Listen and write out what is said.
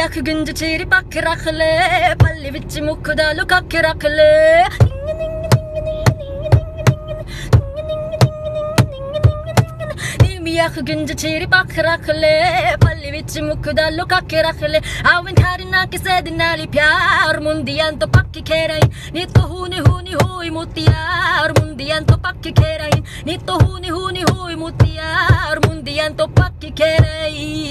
ਅੱਖ ਗੁੰਜ ਚਿਹਰੇ ਪੱਖ ਰੱਖ ਲੈ ਪੱਲੇ ਵਿੱਚ ਮੁੱਖ ਦਾ ਲੁਕਾ ਕੇ ਰੱਖ ਲੈ ਅੱਖ ਗੁੰਜ ਚਿਹਰੇ ਪੱਖ ਰੱਖ ਲੈ ਪੱਲੇ ਵਿੱਚ ਮੁੱਖ ਦਾ ਲੁਕਾ ਕੇ ਰੱਖ ਲੈ ਆਵੇਂ ਕਰਨਾ ਕਿਸੇ ਦੇ ਨਾਲ ਹੀ ਪਿਆਰ ਮੁੰਦਿਆਂ ਤੋਂ ਪੱਕੀ ਖੇਰਾਈ ਨੀ ਤੋ ਹੂਨੀ ਹੋਈ ਮੁੱਤਿਆਰ ਮੁੰਦਿਆਂ ਤੋਂ ਪੱਕੀ ਖੇਰਾਈ ਨੀ ਤੋ ਹੂਨੀ ਹੋਈ ਮੁੱਤਿਆਰ ਮੁੰਦਿਆਂ ਤੋਂ ਪੱਕੀ ਖੇਰਾਈ